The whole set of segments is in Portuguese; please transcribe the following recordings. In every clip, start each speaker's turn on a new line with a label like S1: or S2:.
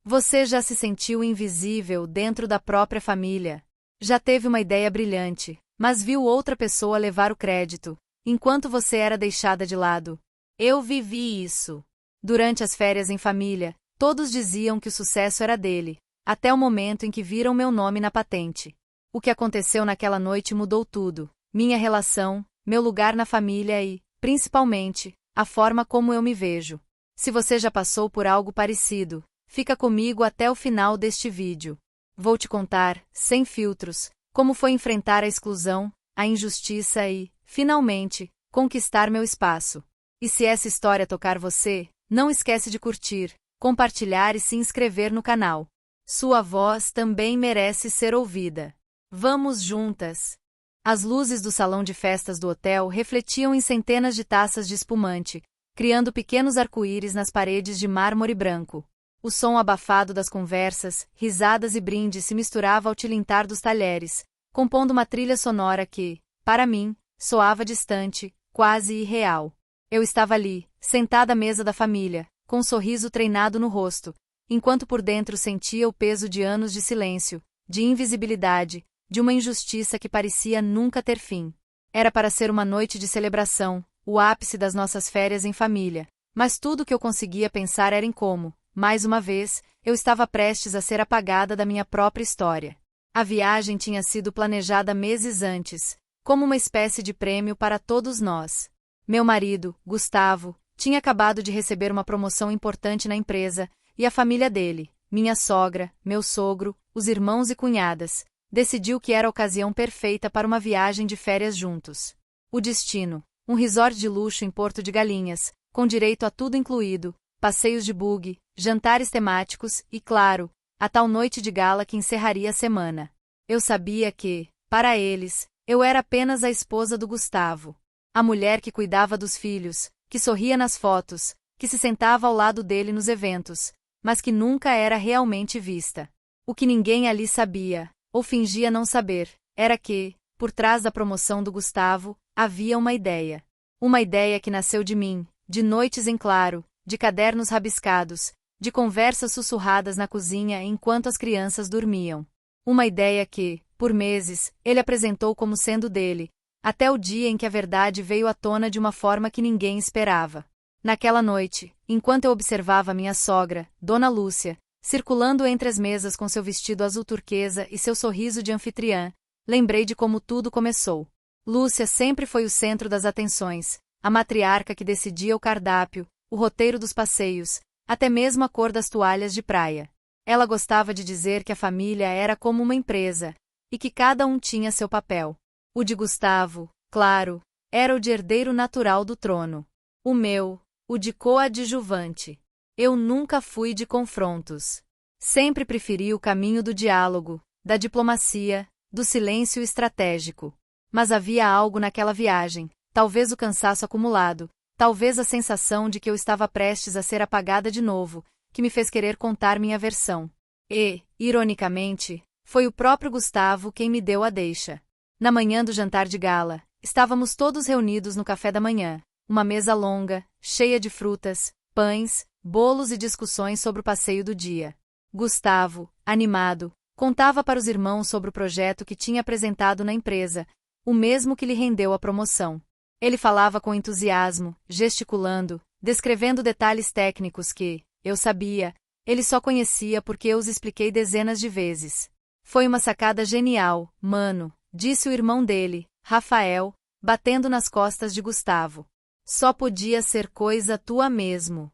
S1: Você já se sentiu invisível dentro da própria família? Já teve uma ideia brilhante, mas viu outra pessoa levar o crédito, enquanto você era deixada de lado? Eu vivi isso. Durante as férias em família, todos diziam que o sucesso era dele, até o momento em que viram meu nome na patente. O que aconteceu naquela noite mudou tudo: minha relação, meu lugar na família e, principalmente, a forma como eu me vejo. Se você já passou por algo parecido, fica comigo até o final deste vídeo. Vou te contar, sem filtros, como foi enfrentar a exclusão, a injustiça e, finalmente, conquistar meu espaço. E se essa história tocar você, não esquece de curtir, compartilhar e se inscrever no canal. Sua voz também merece ser ouvida. Vamos juntas! As luzes do salão de festas do hotel refletiam em centenas de taças de espumante, criando pequenos arco-íris nas paredes de mármore branco. O som abafado das conversas, risadas e brindes se misturava ao tilintar dos talheres, compondo uma trilha sonora que, para mim, soava distante, quase irreal. Eu estava ali, sentada à mesa da família, com um sorriso treinado no rosto, enquanto por dentro sentia o peso de anos de silêncio, de invisibilidade, de uma injustiça que parecia nunca ter fim. Era para ser uma noite de celebração, o ápice das nossas férias em família, mas tudo o que eu conseguia pensar era em como, mais uma vez, eu estava prestes a ser apagada da minha própria história. A viagem tinha sido planejada meses antes, como uma espécie de prêmio para todos nós. Meu marido, Gustavo, tinha acabado de receber uma promoção importante na empresa, e a família dele, minha sogra, meu sogro, os irmãos e cunhadas, decidiu que era a ocasião perfeita para uma viagem de férias juntos. O destino: um resort de luxo em Porto de Galinhas, com direito a tudo incluído, passeios de buggy, jantares temáticos e, claro, a tal noite de gala que encerraria a semana. Eu sabia que, para eles, eu era apenas a esposa do Gustavo. A mulher que cuidava dos filhos, que sorria nas fotos, que se sentava ao lado dele nos eventos, mas que nunca era realmente vista. O que ninguém ali sabia, ou fingia não saber, era que, por trás da promoção do Gustavo, havia uma ideia. Uma ideia que nasceu de mim, de noites em claro, de cadernos rabiscados, de conversas sussurradas na cozinha enquanto as crianças dormiam. Uma ideia que, por meses, ele apresentou como sendo dele, até o dia em que a verdade veio à tona de uma forma que ninguém esperava. Naquela noite, enquanto eu observava minha sogra, Dona Lúcia, circulando entre as mesas com seu vestido azul turquesa e seu sorriso de anfitriã, lembrei de como tudo começou. Lúcia sempre foi o centro das atenções, a matriarca que decidia o cardápio, o roteiro dos passeios, até mesmo a cor das toalhas de praia. Ela gostava de dizer que a família era como uma empresa, e que cada um tinha seu papel. O de Gustavo, claro, era o de herdeiro natural do trono. O meu, o de coadjuvante. Eu nunca fui de confrontos. Sempre preferi o caminho do diálogo, da diplomacia, do silêncio estratégico. Mas havia algo naquela viagem, talvez o cansaço acumulado, talvez a sensação de que eu estava prestes a ser apagada de novo, que me fez querer contar minha versão. E, ironicamente, foi o próprio Gustavo quem me deu a deixa. Na manhã do jantar de gala, estávamos todos reunidos no café da manhã, uma mesa longa, cheia de frutas, pães, bolos e discussões sobre o passeio do dia. Gustavo, animado, contava para os irmãos sobre o projeto que tinha apresentado na empresa, o mesmo que lhe rendeu a promoção. Ele falava com entusiasmo, gesticulando, descrevendo detalhes técnicos que, eu sabia, ele só conhecia porque eu os expliquei dezenas de vezes. Foi uma sacada genial, mano, disse o irmão dele, Rafael, batendo nas costas de Gustavo. Só podia ser coisa tua mesmo.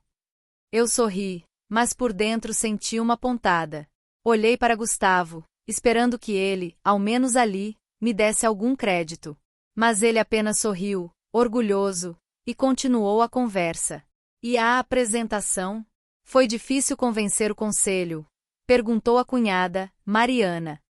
S1: Eu sorri, mas por dentro senti uma pontada. Olhei para Gustavo, esperando que ele, ao menos ali, me desse algum crédito. Mas ele apenas sorriu, orgulhoso, e continuou a conversa. E a apresentação? Foi difícil convencer o conselho? Perguntou a cunhada, Mariana.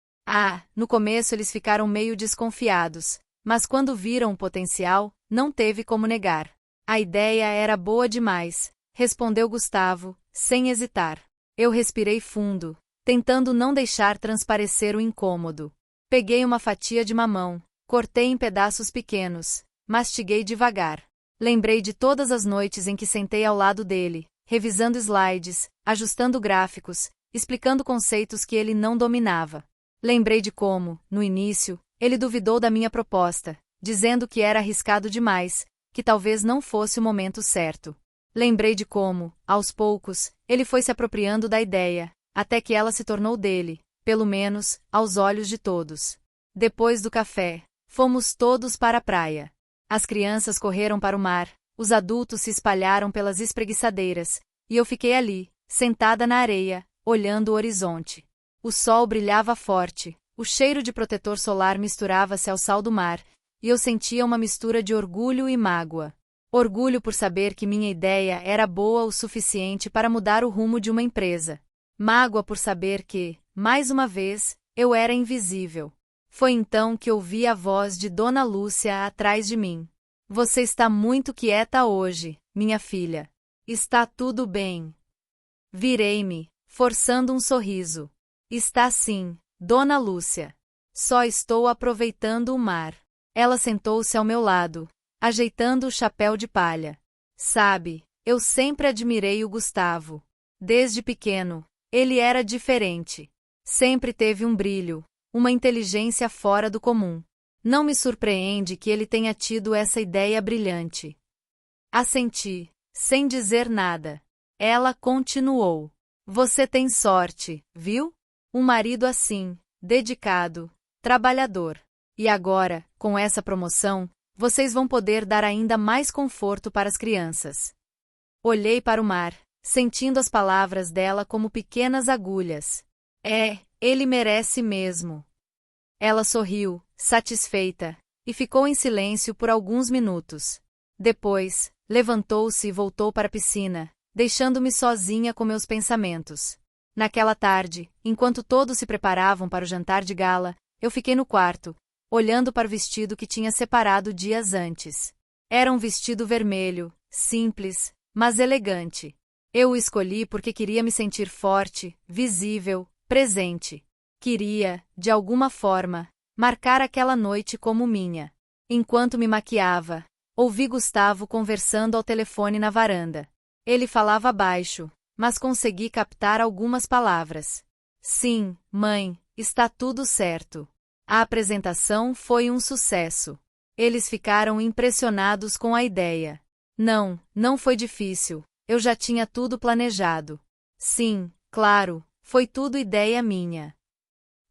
S1: No começo eles ficaram meio desconfiados, mas quando viram o potencial, não teve como negar. A ideia era boa demais, respondeu Gustavo, sem hesitar. Eu respirei fundo, tentando não deixar transparecer o incômodo. Peguei uma fatia de mamão, cortei em pedaços pequenos, mastiguei devagar. Lembrei de todas as noites em que sentei ao lado dele, revisando slides, ajustando gráficos, explicando conceitos que ele não dominava. Lembrei de como, no início, ele duvidou da minha proposta, dizendo que era arriscado demais, que talvez não fosse o momento certo. Lembrei de como, aos poucos, ele foi se apropriando da ideia, até que ela se tornou dele, pelo menos, aos olhos de todos. Depois do café, fomos todos para a praia. As crianças correram para o mar, os adultos se espalharam pelas espreguiçadeiras, e eu fiquei ali, sentada na areia, olhando o horizonte. O sol brilhava forte, o cheiro de protetor solar misturava-se ao sal do mar, e eu sentia uma mistura de orgulho e mágoa. Orgulho por saber que minha ideia era boa o suficiente para mudar o rumo de uma empresa. Mágoa por saber que, mais uma vez, eu era invisível. Foi então que ouvi a voz de Dona Lúcia atrás de mim. Você está muito quieta hoje, minha filha. Está tudo bem. Virei-me, forçando um sorriso. Está sim, Dona Lúcia. Só estou aproveitando o mar. Ela sentou-se ao meu lado, ajeitando o chapéu de palha. Sabe, eu sempre admirei o Gustavo. Desde pequeno, ele era diferente. Sempre teve um brilho, uma inteligência fora do comum. Não me surpreende que ele tenha tido essa ideia brilhante. Assenti, sem dizer nada. Ela continuou. Você tem sorte, viu? Um marido assim, dedicado, trabalhador. E agora, com essa promoção, vocês vão poder dar ainda mais conforto para as crianças. Olhei para o mar, sentindo as palavras dela como pequenas agulhas. Ele merece mesmo. Ela sorriu, satisfeita, e ficou em silêncio por alguns minutos. Depois, levantou-se e voltou para a piscina, deixando-me sozinha com meus pensamentos. Naquela tarde, enquanto todos se preparavam para o jantar de gala, eu fiquei no quarto, olhando para o vestido que tinha separado dias antes. Era um vestido vermelho, simples, mas elegante. Eu o escolhi porque queria me sentir forte, visível, presente. Queria, de alguma forma, marcar aquela noite como minha. Enquanto me maquiava, ouvi Gustavo conversando ao telefone na varanda. Ele falava baixo, mas consegui captar algumas palavras. Sim, mãe, está tudo certo. A apresentação foi um sucesso. Eles ficaram impressionados com a ideia. Não foi difícil. Eu já tinha tudo planejado. Sim, claro, foi tudo ideia minha.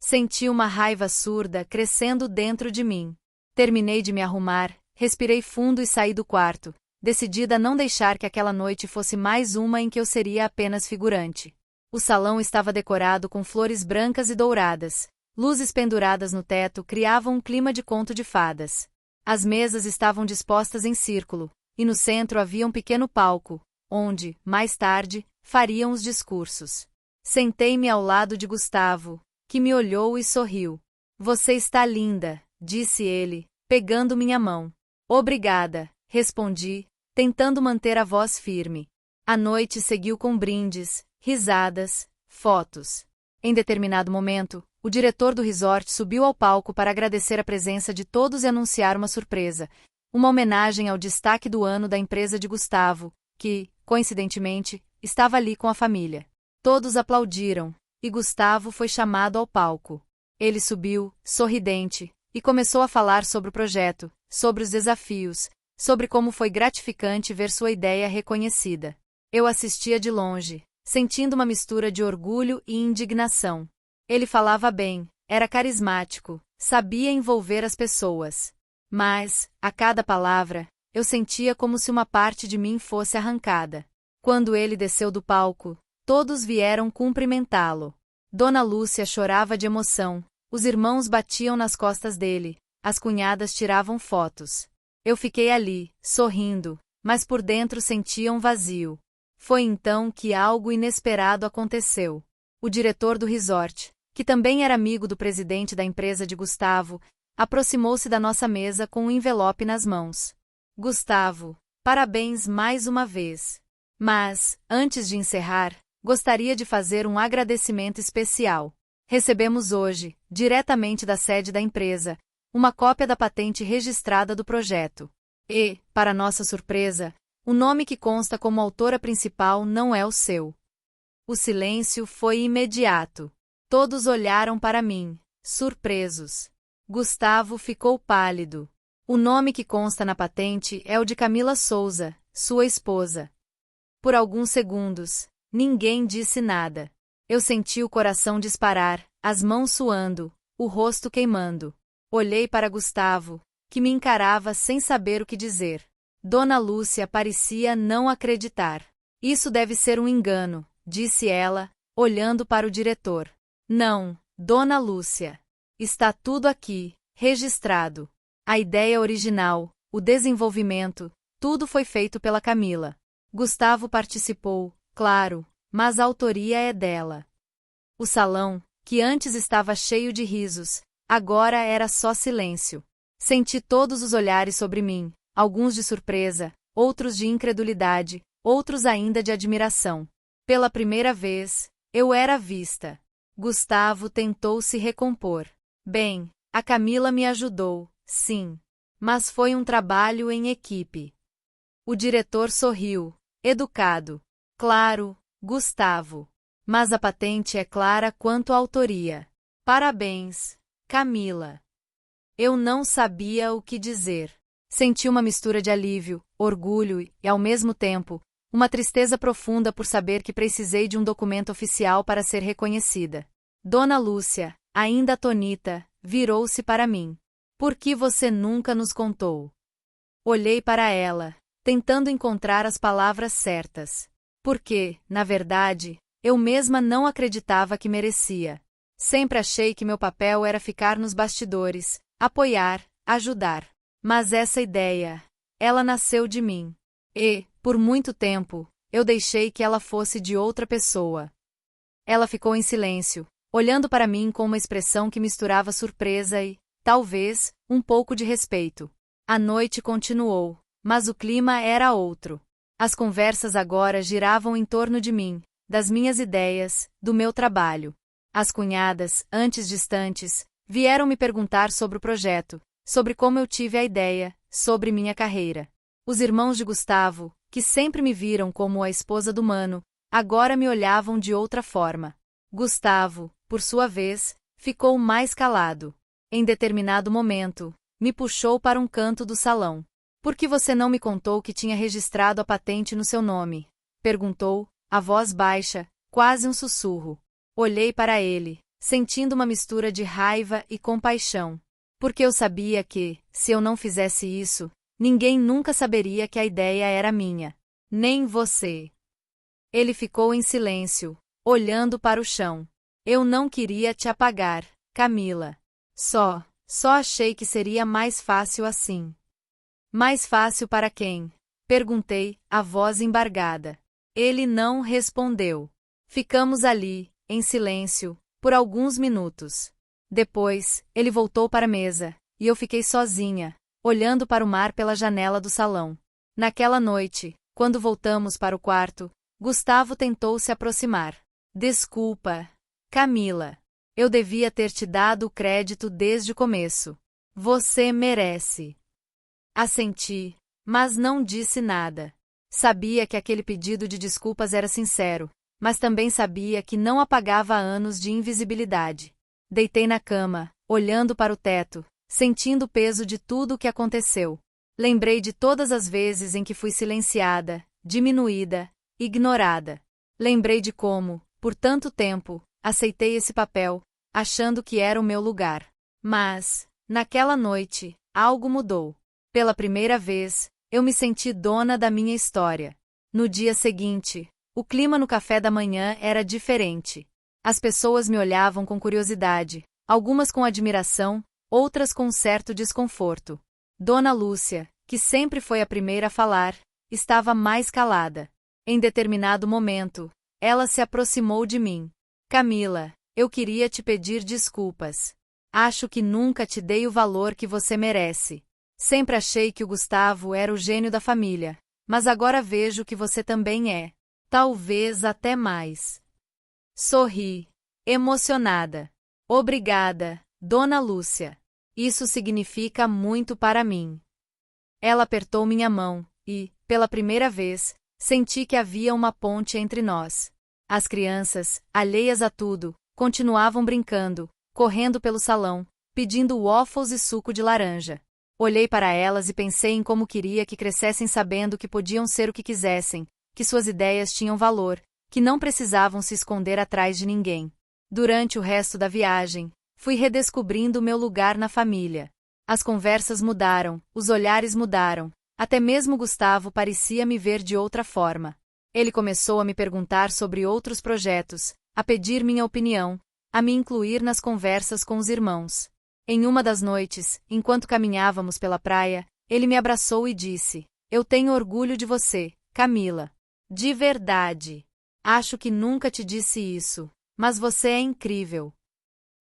S1: Senti uma raiva surda crescendo dentro de mim. Terminei de me arrumar, respirei fundo e saí do quarto, decidida a não deixar que aquela noite fosse mais uma em que eu seria apenas figurante. O salão estava decorado com flores brancas e douradas. Luzes penduradas no teto criavam um clima de conto de fadas. As mesas estavam dispostas em círculo, e no centro havia um pequeno palco, onde, mais tarde, fariam os discursos. Sentei-me ao lado de Gustavo, que me olhou e sorriu. Você está linda, disse ele, pegando minha mão. Obrigada, respondi, tentando manter a voz firme. A noite seguiu com brindes, risadas, fotos. Em determinado momento, o diretor do resort subiu ao palco para agradecer a presença de todos e anunciar uma surpresa, uma homenagem ao destaque do ano da empresa de Gustavo, que, coincidentemente, estava ali com a família. Todos aplaudiram, e Gustavo foi chamado ao palco. Ele subiu, sorridente, e começou a falar sobre o projeto, sobre os desafios, sobre como foi gratificante ver sua ideia reconhecida. Eu assistia de longe, sentindo uma mistura de orgulho e indignação. Ele falava bem, era carismático, sabia envolver as pessoas. Mas, a cada palavra, eu sentia como se uma parte de mim fosse arrancada. Quando ele desceu do palco, todos vieram cumprimentá-lo. Dona Lúcia chorava de emoção, os irmãos batiam nas costas dele, as cunhadas tiravam fotos. Eu fiquei ali, sorrindo, mas por dentro sentia um vazio. Foi então que algo inesperado aconteceu. O diretor do resort, que também era amigo do presidente da empresa de Gustavo, aproximou-se da nossa mesa com um envelope nas mãos. Gustavo, parabéns mais uma vez. Mas, antes de encerrar, gostaria de fazer um agradecimento especial. Recebemos hoje, diretamente da sede da empresa, uma cópia da patente registrada do projeto. E, para nossa surpresa, o nome que consta como autora principal não é o seu. O silêncio foi imediato. Todos olharam para mim, surpresos. Gustavo ficou pálido. O nome que consta na patente é o de Camila Souza, sua esposa. Por alguns segundos, ninguém disse nada. Eu senti o coração disparar, as mãos suando, o rosto queimando. Olhei para Gustavo, que me encarava sem saber o que dizer. Dona Lúcia parecia não acreditar. Isso deve ser um engano, disse ela, olhando para o diretor. Não, Dona Lúcia. Está tudo aqui, registrado. A ideia original, o desenvolvimento, tudo foi feito pela Camila. Gustavo participou, claro, mas a autoria é dela. O salão, que antes estava cheio de risos, agora era só silêncio. Senti todos os olhares sobre mim, alguns de surpresa, outros de incredulidade, outros ainda de admiração. Pela primeira vez, eu era vista. Gustavo tentou se recompor. Bem, a Camila me ajudou, sim. Mas foi um trabalho em equipe. O diretor sorriu, educado. Claro, Gustavo. Mas a patente é clara quanto à autoria. Parabéns, Camila. Eu não sabia o que dizer. Senti uma mistura de alívio, orgulho e, ao mesmo tempo, uma tristeza profunda por saber que precisei de um documento oficial para ser reconhecida. Dona Lúcia, ainda atônita, virou-se para mim. Por que você nunca nos contou? Olhei para ela, tentando encontrar as palavras certas. Porque, na verdade, eu mesma não acreditava que merecia. Sempre achei que meu papel era ficar nos bastidores, apoiar, ajudar. Mas essa ideia, ela nasceu de mim. E, por muito tempo, eu deixei que ela fosse de outra pessoa. Ela ficou em silêncio, olhando para mim com uma expressão que misturava surpresa e, talvez, um pouco de respeito. A noite continuou, mas o clima era outro. As conversas agora giravam em torno de mim, das minhas ideias, do meu trabalho. As cunhadas, antes distantes, vieram me perguntar sobre o projeto, sobre como eu tive a ideia, sobre minha carreira. Os irmãos de Gustavo, que sempre me viram como a esposa do Mano, agora me olhavam de outra forma. Gustavo, por sua vez, ficou mais calado. Em determinado momento, me puxou para um canto do salão. Por que você não me contou que tinha registrado a patente no seu nome? Perguntou, a voz baixa, quase um sussurro. Olhei para ele, sentindo uma mistura de raiva e compaixão. Porque eu sabia que, se eu não fizesse isso, ninguém nunca saberia que a ideia era minha. Nem você. Ele ficou em silêncio, olhando para o chão. Eu não queria te apagar, Camila. Só achei que seria mais fácil assim. Mais fácil para quem? Perguntei, a voz embargada. Ele não respondeu. Ficamos ali, em silêncio, por alguns minutos. Depois, ele voltou para a mesa, e eu fiquei sozinha, olhando para o mar pela janela do salão. Naquela noite, quando voltamos para o quarto, Gustavo tentou se aproximar. Desculpa, Camila. Eu devia ter te dado o crédito desde o começo. Você merece. Assenti, mas não disse nada. Sabia que aquele pedido de desculpas era sincero, mas também sabia que não apagava anos de invisibilidade. Deitei na cama, olhando para o teto, sentindo o peso de tudo o que aconteceu. Lembrei de todas as vezes em que fui silenciada, diminuída, ignorada. Lembrei de como, por tanto tempo, aceitei esse papel, achando que era o meu lugar. Mas, naquela noite, algo mudou. Pela primeira vez, eu me senti dona da minha história. No dia seguinte, o clima no café da manhã era diferente. As pessoas me olhavam com curiosidade, algumas com admiração, outras com um certo desconforto. Dona Lúcia, que sempre foi a primeira a falar, estava mais calada. Em determinado momento, ela se aproximou de mim. Camila, eu queria te pedir desculpas. Acho que nunca te dei o valor que você merece. Sempre achei que o Gustavo era o gênio da família, mas agora vejo que você também é. Talvez até mais. Sorri, emocionada. Obrigada, Dona Lúcia. Isso significa muito para mim. Ela apertou minha mão e, pela primeira vez, senti que havia uma ponte entre nós. As crianças, alheias a tudo, continuavam brincando, correndo pelo salão, pedindo waffles e suco de laranja. Olhei para elas e pensei em como queria que crescessem sabendo que podiam ser o que quisessem, que suas ideias tinham valor, que não precisavam se esconder atrás de ninguém. Durante o resto da viagem, fui redescobrindo meu lugar na família. As conversas mudaram, os olhares mudaram, até mesmo Gustavo parecia me ver de outra forma. Ele começou a me perguntar sobre outros projetos, a pedir minha opinião, a me incluir nas conversas com os irmãos. Em uma das noites, enquanto caminhávamos pela praia, ele me abraçou e disse: "Eu tenho orgulho de você, Camila. De verdade. Acho que nunca te disse isso, mas você é incrível."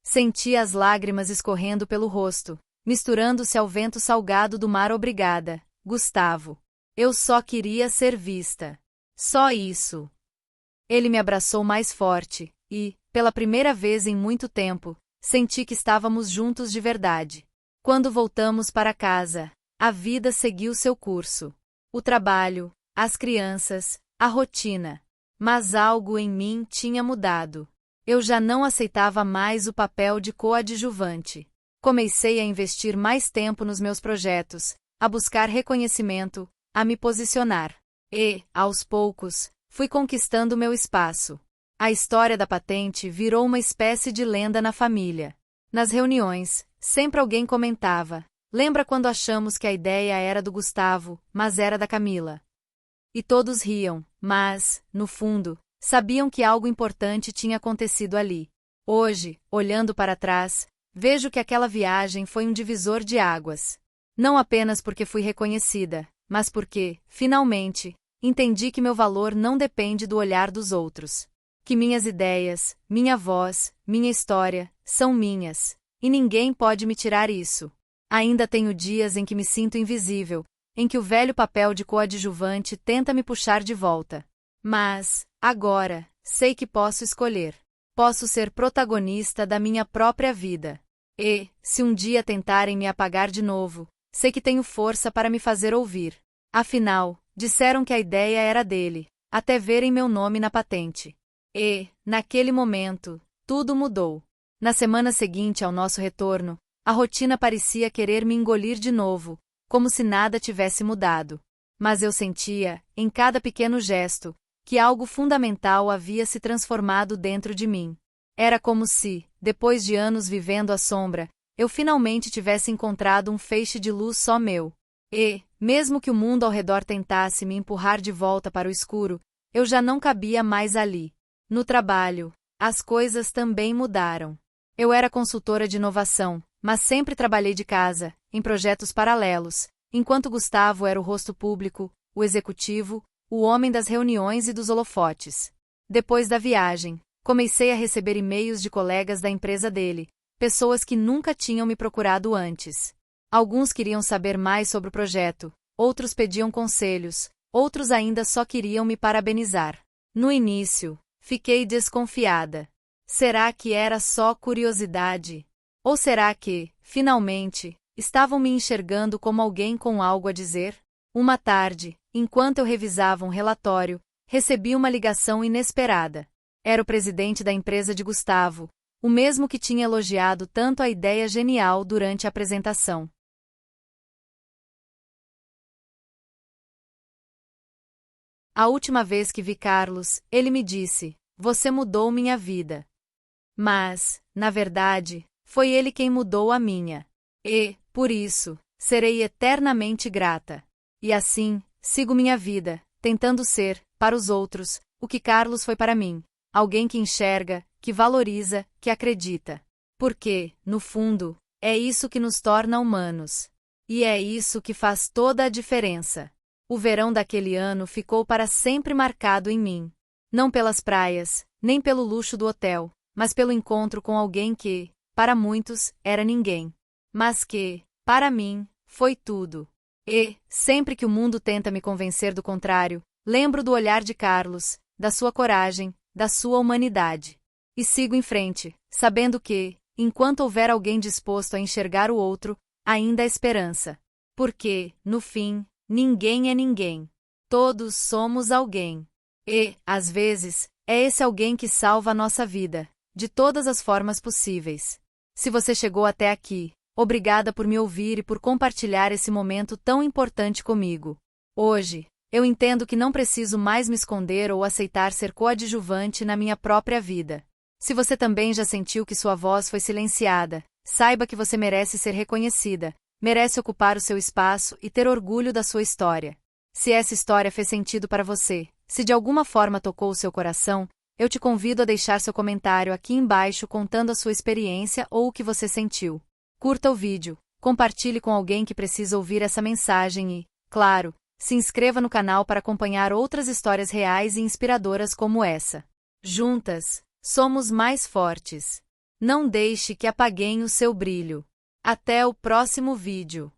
S1: Senti as lágrimas escorrendo pelo rosto, misturando-se ao vento salgado do mar. "Obrigada, Gustavo. Eu só queria ser vista. Só isso." Ele me abraçou mais forte, e, pela primeira vez em muito tempo, senti que estávamos juntos de verdade. Quando voltamos para casa, a vida seguiu seu curso. O trabalho, as crianças, a rotina. Mas algo em mim tinha mudado. Eu já não aceitava mais o papel de coadjuvante. Comecei a investir mais tempo nos meus projetos, a buscar reconhecimento, a me posicionar. E, aos poucos, fui conquistando meu espaço. A história da patente virou uma espécie de lenda na família. Nas reuniões, sempre alguém comentava: "Lembra quando achamos que a ideia era do Gustavo, mas era da Camila?" E todos riam, mas, no fundo, sabiam que algo importante tinha acontecido ali. Hoje, olhando para trás, vejo que aquela viagem foi um divisor de águas. Não apenas porque fui reconhecida, mas porque, finalmente, entendi que meu valor não depende do olhar dos outros. Que minhas ideias, minha voz, minha história, são minhas, e ninguém pode me tirar isso. Ainda tenho dias em que me sinto invisível, em que o velho papel de coadjuvante tenta me puxar de volta. Mas, agora, sei que posso escolher. Posso ser protagonista da minha própria vida. E, se um dia tentarem me apagar de novo, sei que tenho força para me fazer ouvir. Afinal, disseram que a ideia era dele, até verem meu nome na patente. E, naquele momento, tudo mudou. Na semana seguinte ao nosso retorno, a rotina parecia querer me engolir de novo, como se nada tivesse mudado. Mas eu sentia, em cada pequeno gesto, que algo fundamental havia se transformado dentro de mim. Era como se, depois de anos vivendo à sombra, eu finalmente tivesse encontrado um feixe de luz só meu. E, mesmo que o mundo ao redor tentasse me empurrar de volta para o escuro, eu já não cabia mais ali. No trabalho, as coisas também mudaram. Eu era consultora de inovação, mas sempre trabalhei de casa, em projetos paralelos, enquanto Gustavo era o rosto público, o executivo, o homem das reuniões e dos holofotes. Depois da viagem, comecei a receber e-mails de colegas da empresa dele, pessoas que nunca tinham me procurado antes. Alguns queriam saber mais sobre o projeto, outros pediam conselhos, outros ainda só queriam me parabenizar. No início, fiquei desconfiada. Será que era só curiosidade? Ou será que, finalmente, estavam me enxergando como alguém com algo a dizer? Uma tarde, enquanto eu revisava um relatório, recebi uma ligação inesperada. Era o presidente da empresa de Gustavo, o mesmo que tinha elogiado tanto a ideia genial durante a apresentação. A última vez que vi Carlos, ele me disse: "Você mudou minha vida." Mas, na verdade, foi ele quem mudou a minha. E, por isso, serei eternamente grata. E assim, sigo minha vida, tentando ser, para os outros, o que Carlos foi para mim. Alguém que enxerga, que valoriza, que acredita. Porque, no fundo, é isso que nos torna humanos. E é isso que faz toda a diferença. O verão daquele ano ficou para sempre marcado em mim. Não pelas praias, nem pelo luxo do hotel, mas pelo encontro com alguém que, para muitos, era ninguém. Mas que, para mim, foi tudo. E, sempre que o mundo tenta me convencer do contrário, lembro do olhar de Carlos, da sua coragem, da sua humanidade. E sigo em frente, sabendo que, enquanto houver alguém disposto a enxergar o outro, ainda há esperança. Porque, no fim, ninguém é ninguém. Todos somos alguém. E, às vezes, É esse alguém que salva a nossa vida, de todas as formas possíveis. Se você chegou até aqui, obrigada por me ouvir e por compartilhar esse momento tão importante comigo. Hoje, eu entendo que não preciso mais me esconder ou aceitar ser coadjuvante na minha própria vida. Se você também já sentiu que sua voz foi silenciada, saiba que você merece ser reconhecida, merece ocupar o seu espaço e ter orgulho da sua história. Se essa história fez sentido para você, se de alguma forma tocou o seu coração, eu te convido a deixar seu comentário aqui embaixo contando a sua experiência ou o que você sentiu. Curta o vídeo, compartilhe com alguém que precisa ouvir essa mensagem e, claro, se inscreva no canal para acompanhar outras histórias reais e inspiradoras como essa. Juntas, somos mais fortes. Não deixe que apaguem o seu brilho. Até o próximo vídeo.